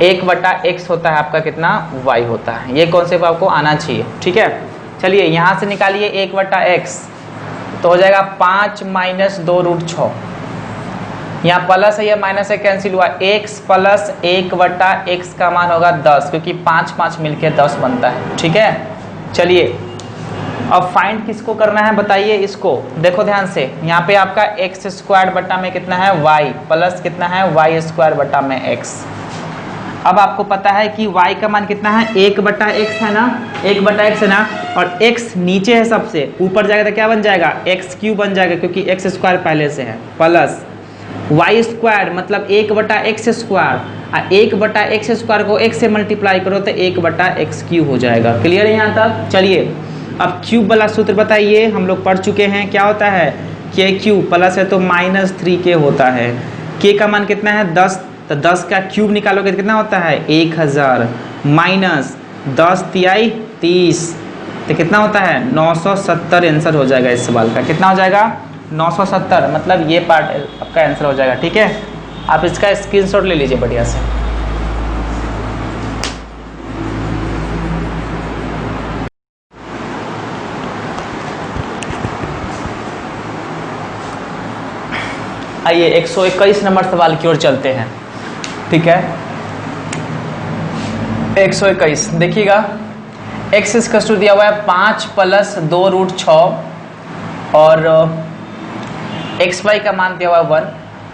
1/x होता है आपका कितना y होता है। ये कॉन्सेप्ट आपको आना चाहिए। ठीक है, चलिए यहाँ से निकालिए 1/x तो हो जाएगा 5 - 2√6, यहाँ प्लस है या माइनस है कैंसिल हुआ, x प्लस 1/x का मान होगा 10 क्योंकि 5 5 मिलके 10 बनता है। ठीक है, चलिए अब फाइंड किसको करना है बताइए इसको। देखो ध्यान से, यहाँ पे आपका x² बटा में कितना है y प्लस कितना है y² बटा में x। अब आपको पता है कि y का मान कितना है 1/x है ना, 1/x है ना, और x नीचे है सबसे, ऊपर जाएगा तो क्या बन जाएगा x³ बन जाएगा क्योंकि x² पहले से है, प्लस y² मतलब 1/x², 1/x² को x से मल्टीप्लाई करो तो 1/x³ हो जाएगा। क्लियर है यहाँ तक? चलिए अब क्यूब वाला सूत्र बताइए, हम लोग पढ़ चुके हैं। क्या होता है k³ प्लस है तो -3k होता है। k का मान कितना है 10, तो 10 का क्यूब निकालोगे तो कितना होता है 1000 माइनस 10 तिहाई 30 तो कितना होता है 970 आंसर हो जाएगा इस सवाल का। कितना हो जाएगा 970, मतलब ये पार्ट आपका आंसर हो जाएगा। ठीक है, आप इसका स्क्रीनशॉट ले लीजिए बढ़िया से। आइए 121 नंबर सवाल की ओर चलते हैं। ठीक है, 121 देखिएगा, x इक्वल टू दिया हुआ है 5 प्लस 2√6 और xy का मान दिया हुआ है 1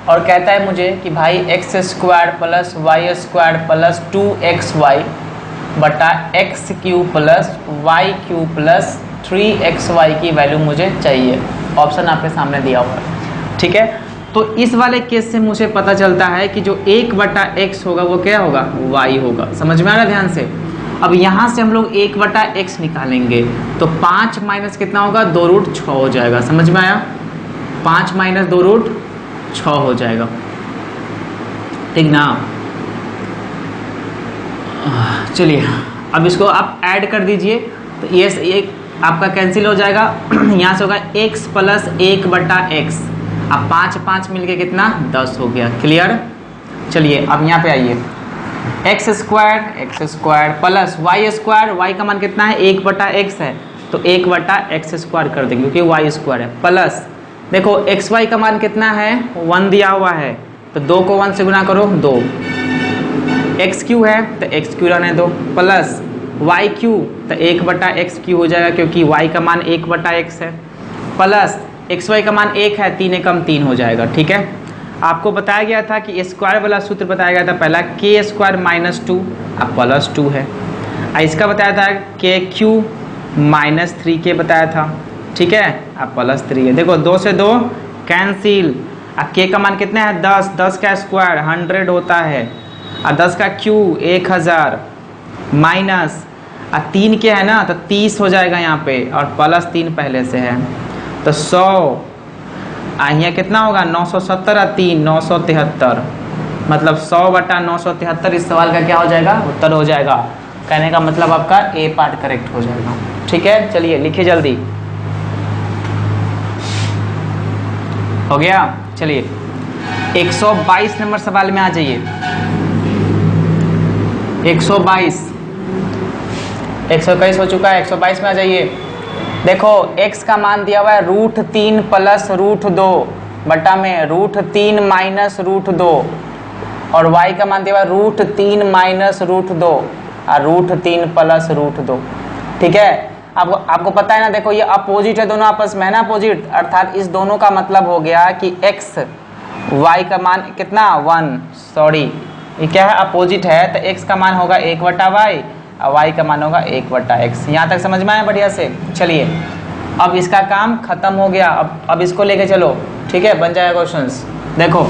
और कहता है मुझे कि भाई x² plus y² plus 2xy बटा x³ plus y³ plus 3xy की वैल्यू मुझे चाहिए। ऑप्शन आपके सामने दिया हुआ है। ठीक है, तो इस वाले केस से मुझे पता चलता है कि जो 1/x होगा वो क्या होगा y होगा। समझ में आ रहा है ध्यान से? अब यहाँ से हम लोग 1/x निकालेंगे तो 5 माइनस कितना होगा 2√6 हो जाएगा। समझ में आया? 5 माइनस 2√6 हो जाएगा। ठीक ना? चलिए अब इसको आप ऐड कर दीजिए तो ये आपका कैंसिल हो जाएगा। यहाँ से होगा x प्लस 1/x, अब 5 5 मिलके कितना 10 हो गया। क्लियर? चलिए अब यहाँ पे आइए, x² प्लस y² y का मान कितना है 1/x है तो 1/x² कर देंगे क्योंकि y² है, प्लस देखो एक्स वाई का मान कितना है 1 दिया हुआ है, तो 2 को 1 से गुना करो 2। एक्स क्यू है तो एक्स क्यू रहने दो, प्लस वाई क्यू तो 1/x क्यू हो जाएगा क्योंकि वाई का मान 1/x है, प्लस एक्स वाई का मान 1 है, 3 एकम 3 हो जाएगा। ठीक है, आपको बताया गया था कि स्क्वायर वाला सूत्र बताया गया था पहला के स्क्वायर माइनस 2 अब प्लस 2 है। इसका बताया था के क्यू माइनस 3k बताया था। ठीक है, अब प्लस 3 है। देखो 2 से 2 कैंसिल, अब के का मान कितना है 10, 10 का स्क्वायर 100 होता है, और 10 का क्यू 1000 माइनस 3 के है ना तो 30 हो जाएगा यहाँ पे, और प्लस 3 पहले से है तो 100, यहाँ कितना होगा 970 और 3 973, मतलब 100/973 इस सवाल का क्या हो जाएगा उत्तर हो जाएगा। कहने का मतलब आपका ए पार्ट करेक्ट हो जाएगा। ठीक है, चलिए लिखिए जल्दी। हो गया, चलिए 122 नंबर सवाल में आ जाइए। 122 121 हो चुका है, 122 में आ जाइए। देखो x का मान दिया हुआ है √3 प्लस √2 बटा में √3 माइनस √2, और y का मान दिया हुआ है √3 माइनस √2 और √3 प्लस √2। ठीक है, आपको पता है ना, देखो ये अपोजिट है दोनों आपस में, है ना अपोजिट, अर्थात इस दोनों का मतलब हो गया कि x y का मान कितना 1, सॉरी ये क्या है अपोजिट है, तो x का मान होगा 1/y और y का मान होगा 1/x। यहाँ तक समझ में आया बढ़िया से। चलिए अब इसका काम खत्म हो गया, अब इसको लेके चलो। ठीक है, बन जाएगा क्वेश्चंस। देखो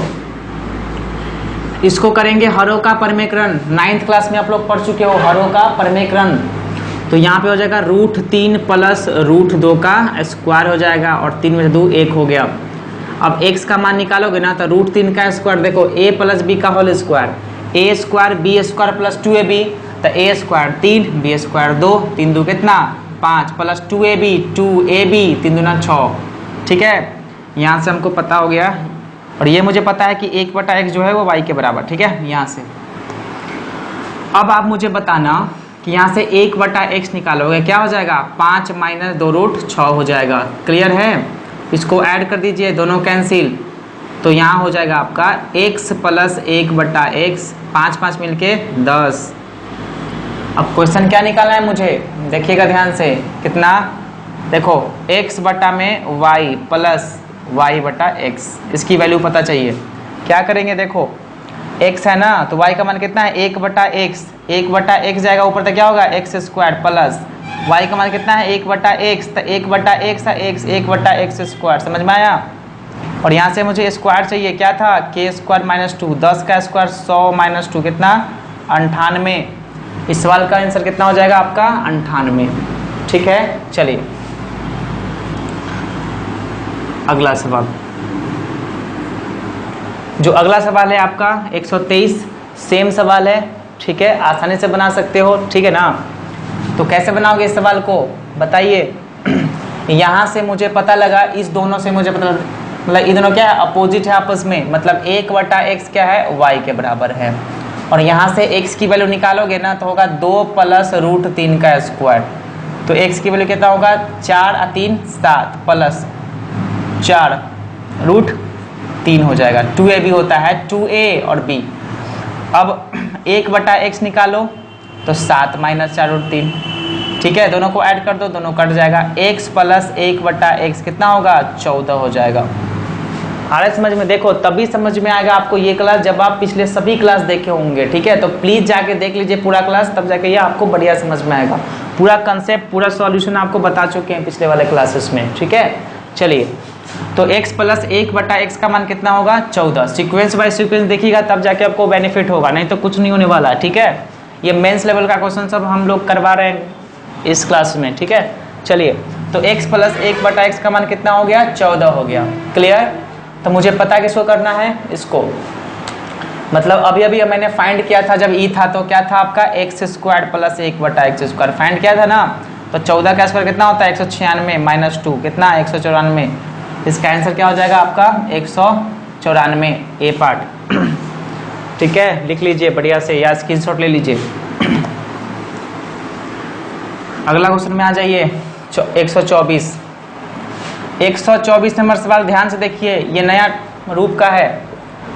इसको करेंगे हरों का परमेकरण, 9th क्लास में आप लोग पढ़ चुके हो हरों का परमेकरण। तो यहाँ पे हो जाएगा √3 प्लस √2 का स्क्वायर हो जाएगा, और 3 में से 2 1 हो गया। अब x का मान निकालोगे ना तो √3 का स्क्वायर, देखो a प्लस बी का whole square, a square B square plus 2ab, तो a स्क्वायर 3 b स्क्वायर 2, 3 2 कितना 5 प्लस 2ab 2ab 3 दूना 6। ठीक है, यहाँ से हमको पता हो गया, और ये मुझे पता है कि 1/x जो है वो y के बराबर। ठीक है, यहाँ से अब आप मुझे बताना कि यहाँ से 1/x निकालोगे क्या हो जाएगा 5 माइनस 2√6 हो जाएगा। क्लियर है, इसको ऐड कर दीजिए, दोनों कैंसिल, तो यहाँ हो जाएगा आपका x प्लस 1/x, 5 5 मिलके 10। अब क्वेश्चन क्या निकालना है मुझे, देखिएगा ध्यान से, कितना देखो x बटा में y प्लस y/x, इसकी वैल्यू पता चाहिए। क्या करेंगे, देखो x है ना तो y का मान कितना है 1/x, 1/x जाएगा ऊपर तो क्या होगा x स्क्वायर, प्लस y का मान कितना है 1/x, तो 1/x है x 1/x स्क्वायर। समझ में आया, और यहाँ से मुझे स्क्वायर चाहिए, क्या था k स्क्वायर माइनस 2, 10 का स्क्वायर 100 माइनस 2 कितना 98। इस सवाल का आंसर कितना हो जाएगा आपका 98। ठीक है, चलिए अगला सवाल, जो अगला सवाल है आपका 123, सेम सवाल है। ठीक है, आसानी से बना सकते हो। ठीक है ना, तो कैसे बनाओगे इस सवाल को बताइए। यहाँ से मुझे पता लगा, इस दोनों से मुझे पता, मतलब ये दोनों क्या है अपोजिट है आपस में, मतलब 1/x क्या है y के बराबर है, और यहाँ से x की वैल्यू निकालोगे ना तो होगा 2 प्लस √3 का स्क्वायर, तो x की वैल्यू कितना होगा 4 और 3 7 प्लस 4 √3 हो जाएगा। 2ab होता है 2a और b। अब 1/x निकालो तो 7 माइनस 4√3। ठीक है, दोनों को ऐड कर दो, दोनों कट जाएगा, x प्लस 1/x कितना होगा 14 हो जाएगा। आ रहा है समझ में, देखो तभी समझ में आएगा आपको ये क्लास जब आप पिछले सभी क्लास देखे होंगे। ठीक है, तो प्लीज जाके देख लीजिए पूरा क्लास, तब जाके ये आपको बढ़िया समझ में आएगा। पूरा कंसेप्ट पूरा सॉल्यूशन आपको बता चुके हैं पिछले वाले क्लासेस में। ठीक है, चलिए तो x प्लस 1/x का मान कितना होगा 14। सीक्वेंस बाय सीक्वेंस देखिएगा तब जाके आपको बेनिफिट होगा, नहीं तो कुछ नहीं होने वाला। ठीक है, ये मेंस लेवल का क्वेश्चन सब हम लोग करवा रहे हैं इस क्लास में। ठीक है, चलिए तो x प्लस 1/x का मान कितना हो गया 14 हो गया। क्लियर, तो मुझे पता है किसको करना है इसको, मतलब अभी अभी मैंने फाइंड किया था जब e था तो क्या था आपका x square plus 1/x square find किया था ना, तो 14 का स्क्वायर कितना होता है 196 माइनस 2 कितना 194। इसका आंसर क्या हो जाएगा आपका 194 ए पार्ट। ठीक है, लिख लीजिए बढ़िया से या स्क्रीनशॉट ले लीजिए। अगला क्वेश्चन में आ जाइए 124। 124 नंबर सवाल ध्यान से देखिए, ये नया रूप का है।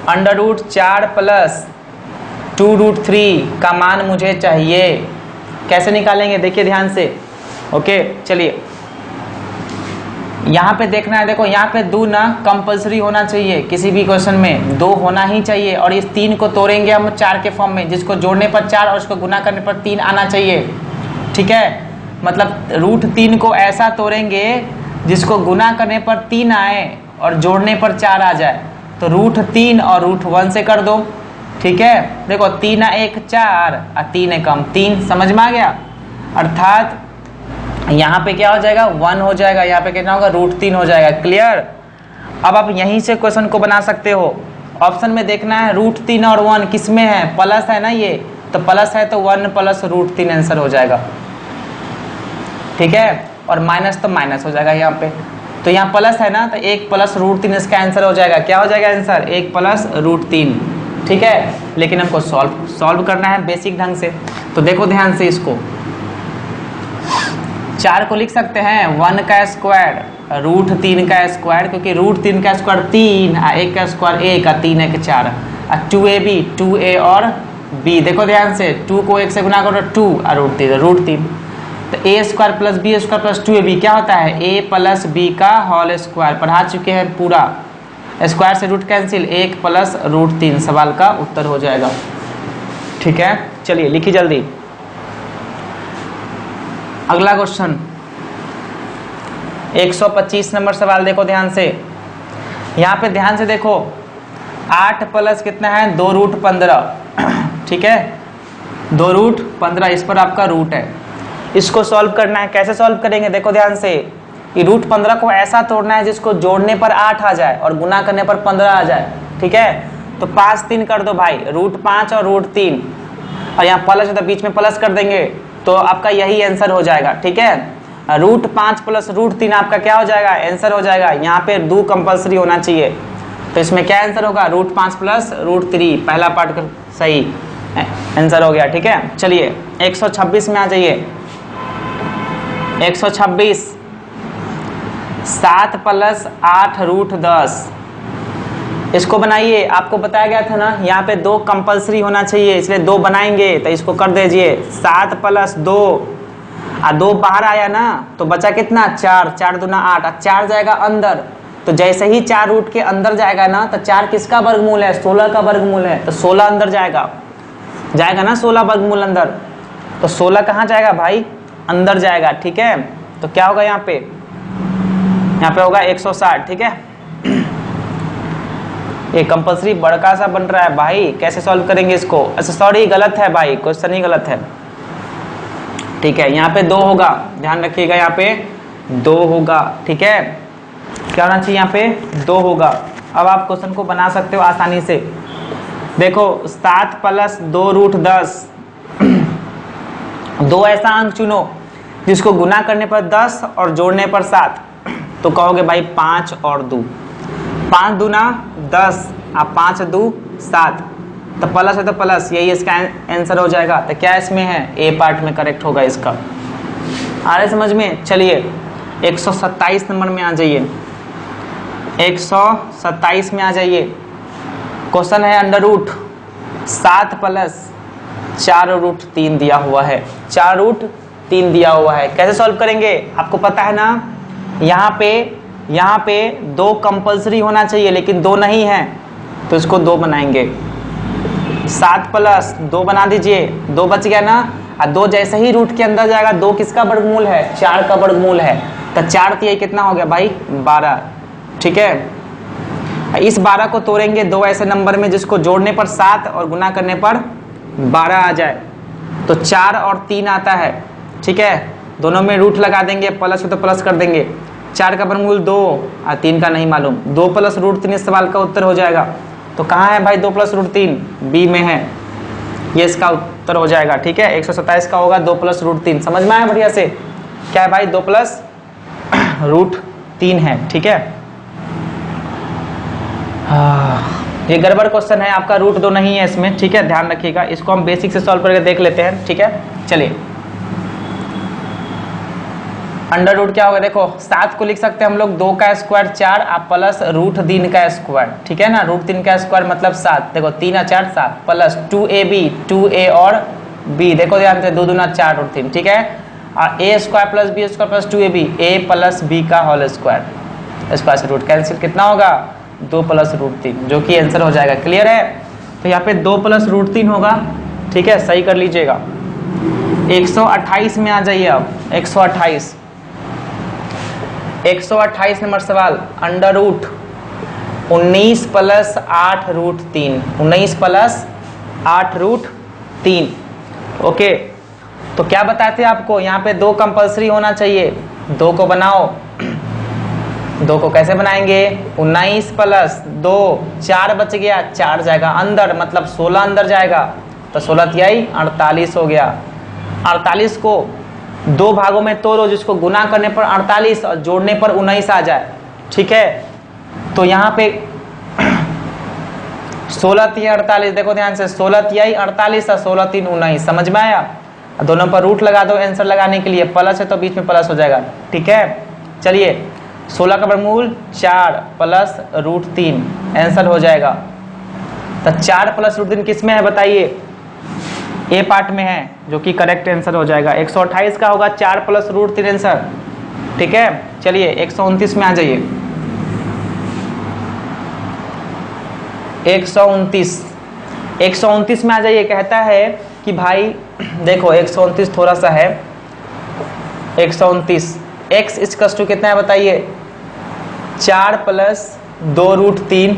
अंडर रूट 4 प्लस 2√3 का मान मुझे चाहिए, कैसे निकालेंगे देखिए ध्यान से। ओके चलिए, यहाँ पे देखना है, देखो यहाँ पे 2 ना कंपलसरी होना चाहिए, किसी भी क्वेश्चन में 2 होना ही चाहिए। और इस 3 को तोड़ेंगे हम 4 के फॉर्म में, जिसको जोड़ने पर 4 और उसको गुना करने पर 3 आना चाहिए। ठीक है, मतलब √3 को ऐसा तोड़ेंगे जिसको गुना करने पर 3 आए और जोड़ने पर 4 आ जाए। तो √3 और √1 से कर दो। ठीक है, देखो 3 1 4 और 3 कम 3, समझ में आ गया। अर्थात यहाँ पे क्या हो जाएगा, 1 हो जाएगा, यहाँ पे कितना होगा, √3 हो जाएगा। क्लियर। अब आप यहीं से क्वेश्चन को बना सकते हो। ऑप्शन में देखना है √3 और 1 किस में है, प्लस है ना ये, तो प्लस है तो 1 प्लस √3 आंसर हो जाएगा। ठीक है, और माइनस तो माइनस हो जाएगा यहाँ पे, तो यहाँ प्लस है ना, तो 1 प्लस √3 इसका आंसर हो जाएगा। क्या हो जाएगा आंसर, 1 प्लस √3। ठीक है, लेकिन हमको सॉल्व करना है बेसिक ढंग से। तो देखो ध्यान से, इसको 4 को लिख सकते हैं 1 का स्क्वायर √3 का स्क्वायर, क्योंकि √3 का स्क्वायर 3, 1 का स्क्वायर 1 और 3 1 4, और 2ab 2a और b। देखो ध्यान से, 2 को 1 से गुना करो 2 और √3, तो a square plus b square plus 2ab क्या होता है, a प्लस b का होल स्क्वायर। पढ़ा चुके हैं पूरा, स्क्वायर से रूट कैंसिल, 1 प्लस √3 सवाल का उत्तर हो जाएगा। ठीक है, चलिए लिखिए जल्दी। अगला क्वेश्चन 125 नंबर सवाल, देखो ध्यान से। यहाँ पे ध्यान से देखो, 8 प्लस कितना है, 2√15। ठीक है, 2√15, इस पर आपका रूट है। इसको सॉल्व करना है, कैसे सॉल्व करेंगे देखो ध्यान से। ये √15 को ऐसा तोड़ना है जिसको जोड़ने पर 8 आ जाए और गुना करने पर 15 आ जाए। ठीक है, तो 5 3 कर दो भाई, √5 और √3, और यहाँ प्लस है तो बीच में प्लस कर देंगे, तो आपका यही आंसर हो जाएगा। ठीक है, √5 प्लस √3 आपका क्या हो जाएगा, आंसर हो जाएगा। यहाँ पे 2 कंपलसरी होना चाहिए, तो इसमें क्या आंसर होगा, √5 प्लस √3, पहला पार्ट सही आंसर हो गया। ठीक है, चलिए 126 में आ जाइए। 126, 7 प्लस 8 √10, इसको बनाइए। आपको बताया गया था ना, यहाँ पे 2 कंपलसरी होना चाहिए, इसलिए 2 बनाएंगे, तो इसको कर दीजिए 7 प्लस 2, और 2 बाहर आया ना, तो बचा कितना, 4, 4 दूना 8, और 4 जाएगा अंदर। तो जैसे ही 4 रूट के अंदर जाएगा ना, तो 4 किसका वर्गमूल है, 16 का वर्गमूल है, तो 16 अंदर जाएगा ना, 16 वर्गमूल अंदर, तो 16 कहाँ जाएगा भाई, अंदर जाएगा। ठीक है, तो क्या होगा यहाँ पे होगा 160। ठीक है, ये कंपलसरी बड़का सा बन रहा है भाई, कैसे सॉल्व करेंगे इसको। अच्छा सॉरी, गलत है भाई, क्वेश्चन ही गलत है। ठीक है, यहाँ पे 2 होगा, ध्यान रखिएगा, यहाँ पे 2 होगा। ठीक है, क्या होना चाहिए, यहाँ पे 2 होगा। अब आप क्वेश्चन को बना सकते हो आसानी से। देखो 7 प्लस 2√10, 2 ऐसा अंक चुनो जिसको गुना करने पर 10 और जोड़ने पर 7, तो कहोगे भाई 5 और 2, 5 दूना 10 और 5 2 7, तो प्लस है तो प्लस, यही इसका आंसर हो जाएगा। तो क्या इसमें है, ए पार्ट में करेक्ट होगा इसका। आ रहे समझ में। चलिए 127 नंबर में आ जाइए। 127 में आ जाइए। क्वेश्चन है √7 प्लस 4√3 दिया हुआ है, 4√3 दिया हुआ है। कैसे सॉल्व करेंगे, आपको पता है ना, यहाँ पे 2 कंपलसरी होना चाहिए, लेकिन 2 नहीं है, तो इसको 2 बनाएंगे। 7 प्लस 2 बना दीजिए, 2 बच गया ना, और 2 जैसे ही रूट के अंदर जाएगा, 2 किसका वर्गमूल है, 4 का वर्गमूल है, तो 4 तो ये कितना हो गया भाई, 12। ठीक है, इस 12 को तोड़ेंगे 2 ऐसे नंबर में जिसको जोड़ने पर 7 और गुना करने पर 12 आ जाए, तो 4 और 3 आता है। ठीक है, दोनों में रूट लगा देंगे, प्लस हो तो प्लस कर देंगे। 4 का वर्गमूल 2 और 3 का नहीं मालूम, 2 प्लस √3 इस सवाल का उत्तर हो जाएगा। तो कहाँ है भाई 2 प्लस √3, बी में है, ये इसका उत्तर हो जाएगा। ठीक है, 127 का होगा 2 प्लस √3। समझ में आया बढ़िया से, क्या है भाई 2 प्लस √3 है। ठीक है, ये गड़बड़ क्वेश्चन है आपका, √2 नहीं है इसमें। ठीक है, ध्यान रखिएगा, इसको हम बेसिक से सॉल्व करके देख लेते हैं। ठीक है, चलिए अंडर रूट क्या होगा, देखो 7 को लिख सकते हैं हम लोग 2 का स्क्वायर 4 आप प्लस रूट 3 का स्क्वायर, ठीक है ना, रूट 3 का स्क्वायर मतलब 7, देखो 3 और 4 7 प्लस 2ab 2a और b, देखो ध्यान से 2 दूना 4 रूट 3, ठीक है, और a square plus b square plus 2ab a plus b का होल स्क्वायर, स्क्वायर से रूट कैंसिल, कितना होगा 2 प्लस रूट 3, जो कि आंसर हो जाएगा। क्लियर है, तो यहाँ पे 2 प्लस रूट 3 होगा, ठीक है, सही कर लीजिएगा। 128 में आ जाइए अब, 128 नंबर सवाल, under root 19 plus 8 root 3, 19 plus 8 root 3, okay. तो क्या बताते हैं आपको, यहाँ पे 2 कंपल्सरी होना चाहिए, 2 को बनाओ, 2 को कैसे बनाएंगे, 19 प्लस 2 4 बच गया, 4 जाएगा अंदर मतलब 16 अंदर जाएगा, तो 16 तिहाई 48 हो गया। 48 को 2 भागों में तोड़ो, जिसको गुना करने पर 48 और जोड़ने पर 19 आ जाए, ठीक है। तो यहाँ पे 16 तिहाई 48, देखो ध्यान से 16 तिहाई 48 और 16 3 19, समझ में आया। दोनों पर रूट लगा दो आंसर लगाने के लिए, प्लस है तो बीच में प्लस हो जाएगा, ठीक है। चलिए 16 का वर्गमूल 4 प्लस रूट 3 आंसर हो जाएगा। तो 4 प्लस रूट 3 किस में है बताइए, ए पार्ट में है, जो कि करेक्ट आंसर हो जाएगा। 128 का होगा 4 प्लस रूट 3 आंसर, ठीक है। चलिए 129 में आ जाइए, 129 में आ जाइए। कहता है कि भाई देखो 129 थोड़ा सा है, 129 x इसका टू कितना है बताइए, 4 प्लस 2 रूट 3,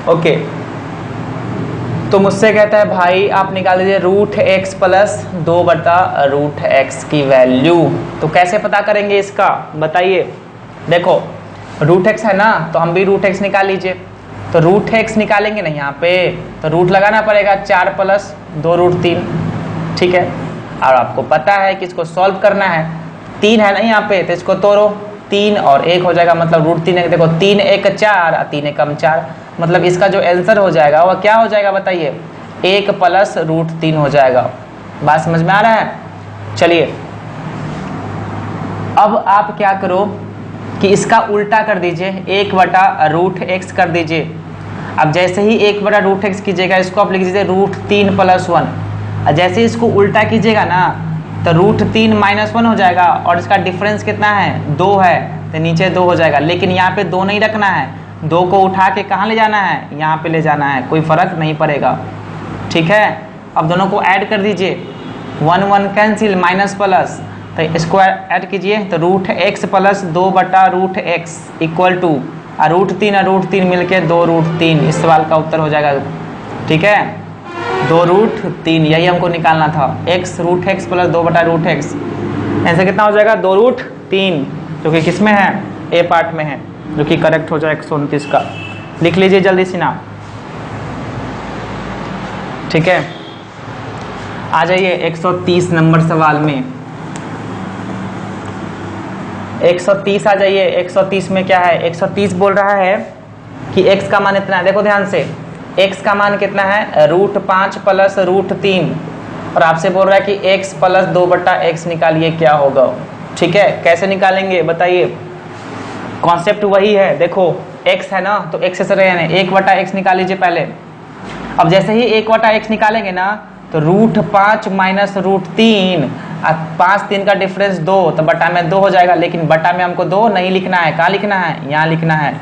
ओके। तो मुझसे कहता है भाई आप निकाल दीजिए रूट x प्लस 2 बटा रूट x की वैल्यू। तो कैसे पता करेंगे इसका बताइए, देखो रूट x है ना, तो हम भी रूट x निकाल लीजिए। तो रूट x निकालेंगे ना यहाँ पे, तो रूट लगाना पड़ेगा 4 प्लस 2 रूट 3, ठीक है। और आपको पता है कि इसको सॉल्व करना है, 3 है ना यहाँ पे, तो इसको तोड़ो, 3 और 1 हो जाएगा मतलब रूट 3, देखो 3 1 4 और 3 1 4, मतलब इसका जो आंसर हो जाएगा वह क्या हो जाएगा बताइए, 1 प्लस रूट 3 हो जाएगा। बात समझ में आ रहा है। चलिए अब आप क्या करो कि इसका उल्टा कर दीजिए, 1 बटा रूट x कर दीजिए। अब जैसे ही 1 बटा रूट x कीजिएगा, इसको आप लिख दीजिए रूट 3 प्लस 1, और जैसे इसको उल्टा कीजिएगा ना तो रूट 3 माइनस 1 हो जाएगा, और इसका डिफरेंस कितना है 2 है, तो नीचे 2 हो जाएगा। लेकिन यहाँ पे 2 नहीं रखना है, 2 को उठा के कहाँ ले जाना है, यहाँ पे ले जाना है, कोई फर्क नहीं पड़ेगा, ठीक है। अब दोनों को ऐड कर दीजिए, 1 1 कैंसिल, माइनस प्लस, तो इसको ऐड कीजिए, तो रूट x प्लस 2 बटा root x equal to root 3 मिलके 2 रूट 3, इस सवाल का उत्तर हो जाएगा, ठीक है, 2 रूट 3, यही हमको निकालना था, x रूट x प्लस 2 बटा रूट x, ऐसे कितना हो जाएगा 2 रूट 3, जो कि किस में है, ए पार्ट में है, जो कि करेक्ट हो जाए 129 का। लिख लीजिए जल्दी से ना, ठीक है। आ जाइए 130 नंबर सवाल में, 130 आ जाइए। 130 में क्या है, 130 बोल रहा है कि x का मान इतना है, देखो ध्यान से, x का मान कितना है रूट 5 प्लस रूट 3, और आपसे बोल रहा है कि x प्लस 2 बटा x निकालिए क्या होगा, ठीक है। कैसे निकालेंगे बताइए, कॉन्सेप्ट वही है, देखो x है ना, तो x से रहने 1 बटा x निकाल लीजिए पहले। अब जैसे ही 1 बटा x निकालेंगे ना, तो रूट 5 माइनस रूट 3, 5 3 का डिफरेंस 2, तो बटा में 2 हो जाएगा, लेकिन बटा में हमको 2 नहीं लिखना है, कहाँ लिखना है, यहाँ लिखना है,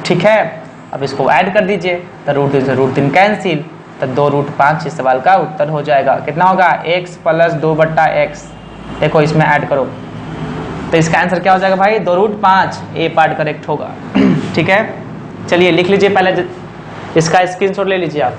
ठीक है। अब इसको ऐड कर दीजिए, तो रूट 3 से रूट 3 कैंसिल, तो 2 रूट 5 इस सवाल का उत्तर हो जाएगा। कितना होगा, x प्लस 2 बटा x, देखो इसमें ऐड करो, तो इसका आंसर क्या हो जाएगा भाई 2 रूट 5, ए पार्ट करेक्ट होगा, ठीक है। चलिए लिख लीजिए पहले, इसका स्क्रीनशॉट ले लीजिए आप।